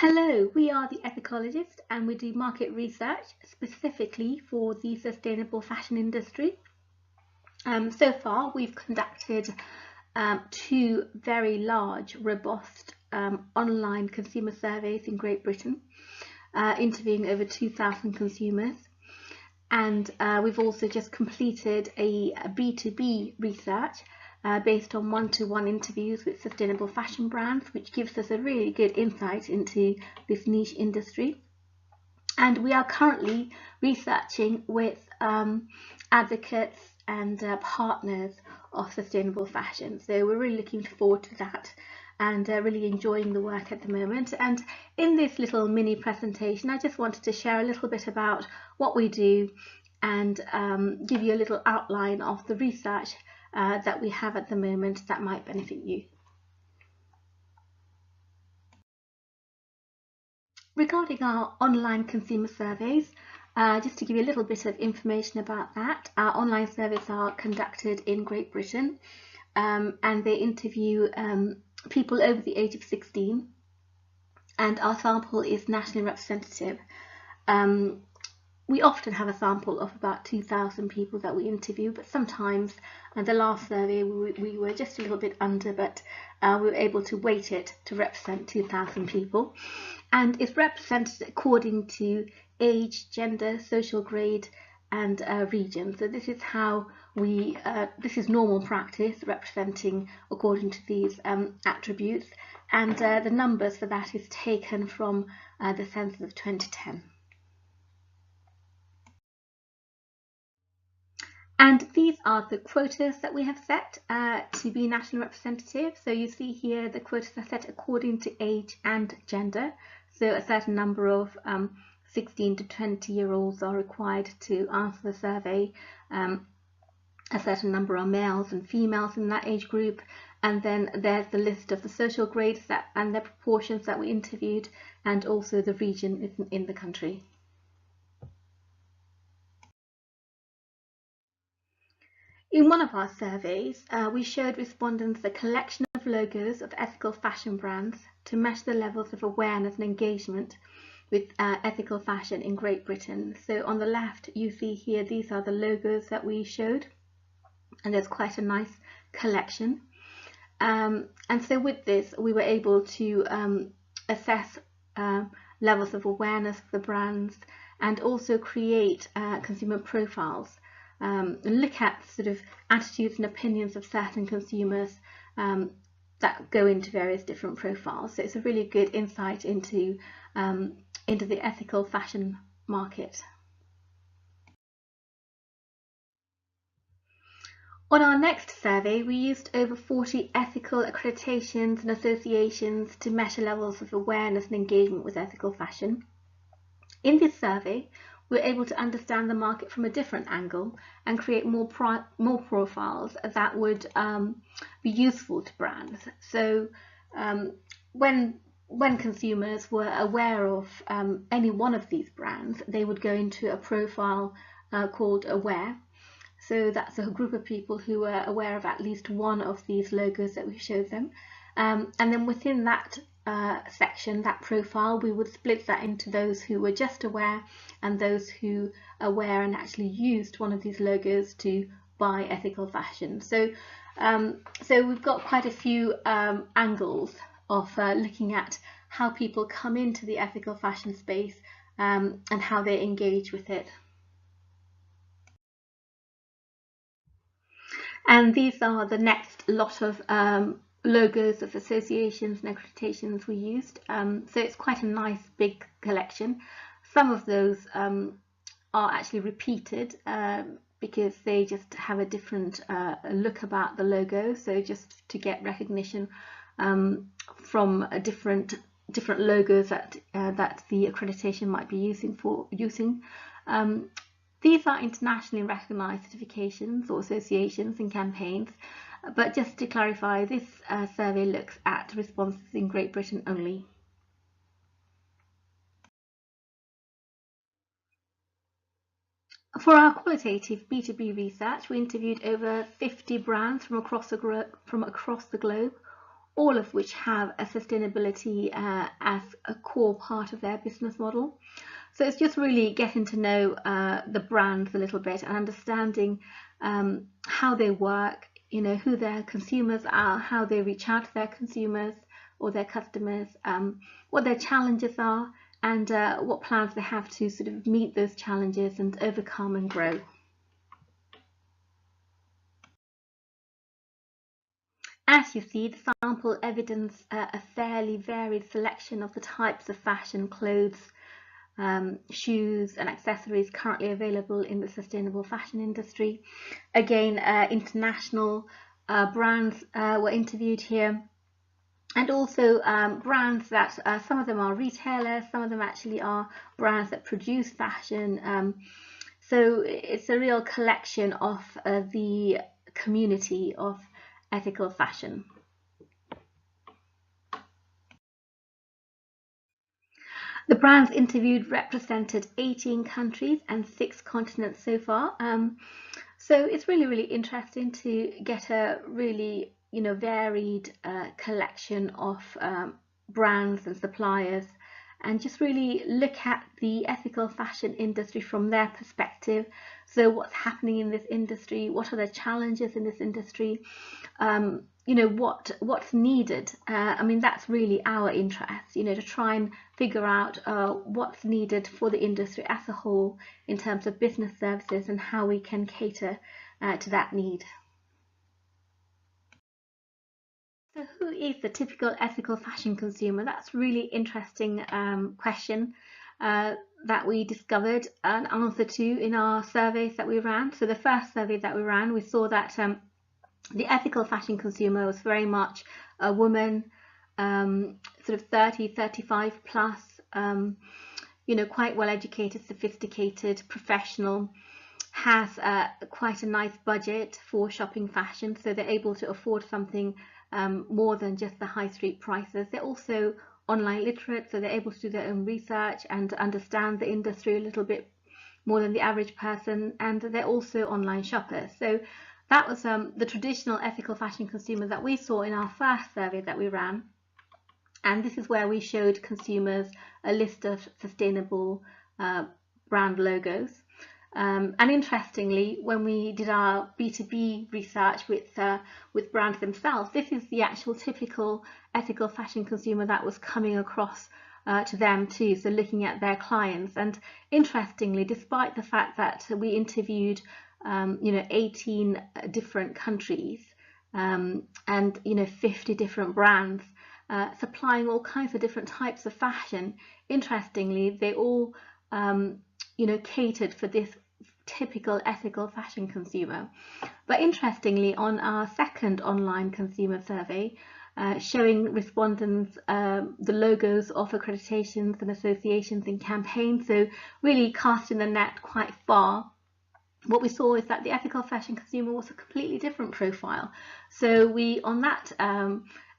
Hello, we are the Ethicologist and we do market research specifically for the sustainable fashion industry. So far we've conducted two very large, robust online consumer surveys in Great Britain, interviewing over 2,000 consumers. And we've also just completed a B2B research based on one-to-one interviews with sustainable fashion brands, which gives us a really good insight into this niche industry. And we are currently researching with advocates and partners of sustainable fashion. So we're really looking forward to that and really enjoying the work at the moment. And in this little mini presentation, I just wanted to share a little bit about what we do and give you a little outline of the research that we have at the moment that might benefit you. Regarding our online consumer surveys, just to give you a little bit of information about that, our online surveys are conducted in Great Britain and they interview people over the age of 16, and our sample is nationally representative. We often have a sample of about 2,000 people that we interview, but sometimes, and the last survey we were just a little bit under, but we were able to weight it to represent 2,000 people. And it's represented according to age, gender, social grade, and region. So this is how we, this is normal practice, representing according to these attributes. And the numbers for that is taken from the census of 2010. And these are the quotas that we have set to be national representative. So you see here the quotas are set according to age and gender. So a certain number of 16 to 20-year-olds are required to answer the survey. A certain number are males and females in that age group. And then there's the list of the social grades and their proportions that we interviewed, and also the region in the country. In one of our surveys, we showed respondents a collection of logos of ethical fashion brands to measure the levels of awareness and engagement with ethical fashion in Great Britain. So on the left, you see here, these are the logos that we showed, and there's quite a nice collection. And so with this, we were able to assess levels of awareness of the brands and also create consumer profiles. And look at sort of attitudes and opinions of certain consumers that go into various different profiles. So it's a really good insight into the ethical fashion market. On our next survey, we used over 40 ethical accreditations and associations to measure levels of awareness and engagement with ethical fashion. In this survey, we're able to understand the market from a different angle and create more profiles that would be useful to brands. So when consumers were aware of any one of these brands, they would go into a profile called Aware. So that's a group of people who were aware of at least one of these logos that we showed them. And then within that section, that profile, we would split that into those who were just aware and those who are aware and actually used one of these logos to buy ethical fashion. So so we've got quite a few angles of looking at how people come into the ethical fashion space and how they engage with it. And these are the next lot of logos of associations and accreditations we used. So it's quite a nice big collection. Some of those are actually repeated because they just have a different look about the logo. So just to get recognition from a different logos that the accreditation might be using. These are internationally recognized certifications or associations and campaigns, but just to clarify, this survey looks at responses in Great Britain only. For our qualitative B2B research, we interviewed over 50 brands from across the globe, all of which have a sustainability as a core part of their business model. So it's just really getting to know the brands a little bit and understanding how they work, who their consumers are, how they reach out to their consumers or their customers, what their challenges are, and what plans they have to sort of meet those challenges and overcome and grow. As you see, the sample evidence a fairly varied selection of the types of fashion, clothes, shoes and accessories currently available in the sustainable fashion industry. Again, international brands were interviewed here, and also brands that some of them are retailers, some of them actually are brands that produce fashion. So it's a real collection of the community of ethical fashion. The brands interviewed represented 18 countries and 6 continents so far. So it's really interesting to get a really varied collection of brands and suppliers, and just really look at the ethical fashion industry from their perspective. So what's happening in this industry, what are the challenges in this industry, what's needed. I mean, that's really our interest, to try and figure out what's needed for the industry as a whole in terms of business services and how we can cater to that need. So who is the typical ethical fashion consumer? That's a really interesting question that we discovered an answer to in our surveys that we ran. So the first survey that we ran, we saw that the ethical fashion consumer was very much a woman, sort of 30, 35 plus, quite well educated, sophisticated, professional, has quite a nice budget for shopping fashion, so they're able to afford something more than just the high street prices. They're also online literate, so they're able to do their own research and understand the industry a little bit more than the average person, and they're also online shoppers. So that was the traditional ethical fashion consumer that we saw in our first survey that we ran. And this is where we showed consumers a list of sustainable brand logos. And interestingly, when we did our B2B research with brands themselves, this is the actual typical ethical fashion consumer that was coming across to them too, so looking at their clients. And interestingly, despite the fact that we interviewed 18 different countries and 50 different brands supplying all kinds of different types of fashion, interestingly, they all catered for this typical ethical fashion consumer. But interestingly, on our second online consumer survey, showing respondents the logos of accreditations and associations and campaigns, so really casting the net quite far, what we saw is that the ethical fashion consumer was a completely different profile. So we, on that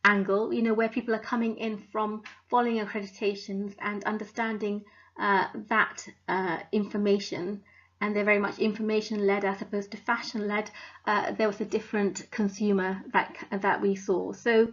angle, where people are coming in from following accreditations and understanding that information, and they're very much information-led as opposed to fashion-led, there was a different consumer that we saw. So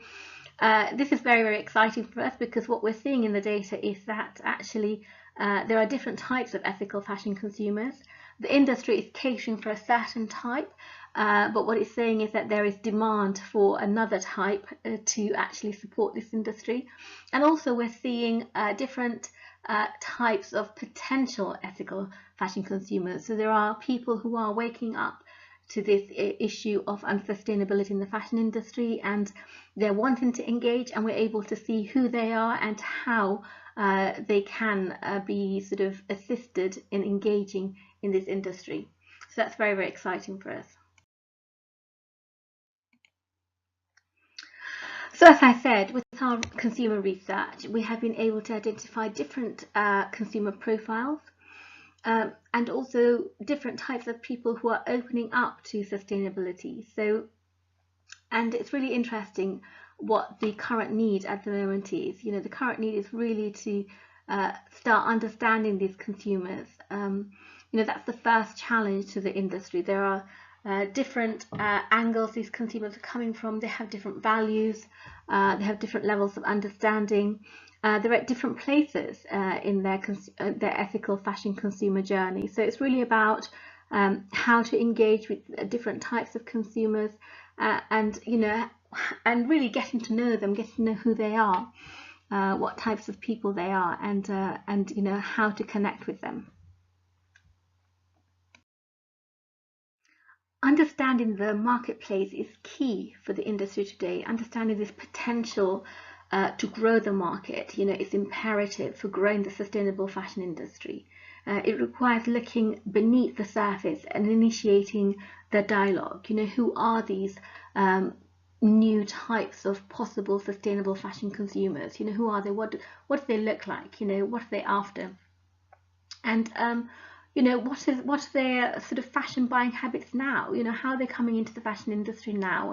this is very exciting for us, because what we're seeing in the data is that actually there are different types of ethical fashion consumers. The industry is catering for a certain type, but what it's saying is that there is demand for another type to actually support this industry. And also we're seeing different types of potential ethical fashion consumers. So there are people who are waking up to this issue of unsustainability in the fashion industry, and they're wanting to engage, and we're able to see who they are and how they can be sort of assisted in engaging in this industry. So that's very exciting for us. So as I said, with our consumer research, we have been able to identify different consumer profiles and also different types of people who are opening up to sustainability. So, and it's really interesting what the current need at the moment is. The current need is really to start understanding these consumers. That's the first challenge to the industry. There are different angles these consumers are coming from. They have different values, they have different levels of understanding. They're at different places in their ethical fashion consumer journey. So it's really about how to engage with different types of consumers, and and really getting to know them, getting to know who they are, what types of people they are, and how to connect with them. Understanding the marketplace is key for the industry today. Understanding this potential to grow the market, is imperative for growing the sustainable fashion industry. It requires looking beneath the surface and initiating the dialogue. Who are these new types of possible sustainable fashion consumers? Who are they? What do they look like? What are they after? And what are their sort of fashion buying habits now? How are they coming into the fashion industry now,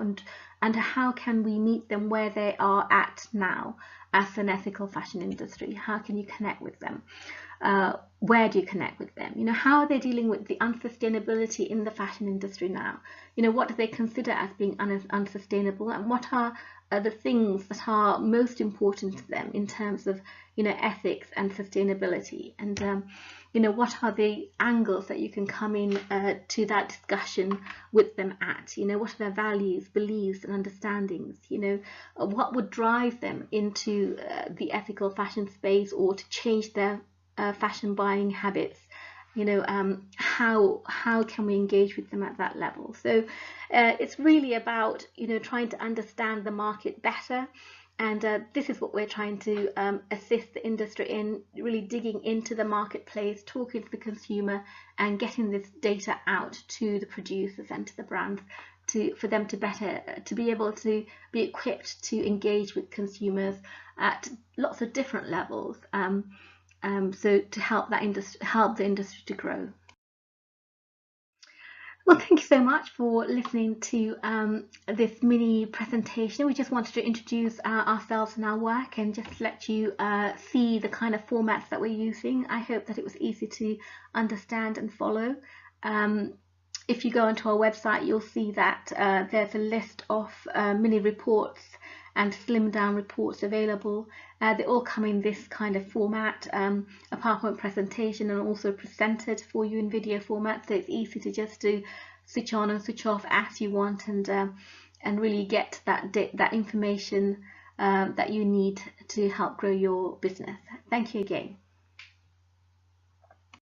and how can we meet them where they are at now as an ethical fashion industry? How can you connect with them? Where do you connect with them? How are they dealing with the unsustainability in the fashion industry now? What do they consider as being unsustainable, and what are the things that are most important to them in terms of ethics and sustainability? And what are the angles that you can come in to that discussion with them at? What are their values, beliefs and understandings? What would drive them into the ethical fashion space, or to change their fashion buying habits? How can we engage with them at that level? So it's really about trying to understand the market better, and this is what we're trying to assist the industry in, really digging into the marketplace, talking to the consumer and getting this data out to the producers and to the brands for them to be able to be equipped to engage with consumers at lots of different levels. So to help the industry to grow. Well, thank you so much for listening to this mini presentation. We just wanted to introduce ourselves and our work, and just let you see the kind of formats that we're using. I hope that it was easy to understand and follow. If you go onto our website, you'll see that there's a list of mini reports and slimmed down reports available. They all come in this kind of format, a PowerPoint presentation, and also presented for you in video format, so it's easy to just switch on and switch off as you want, and really get that information that you need to help grow your business. Thank you again.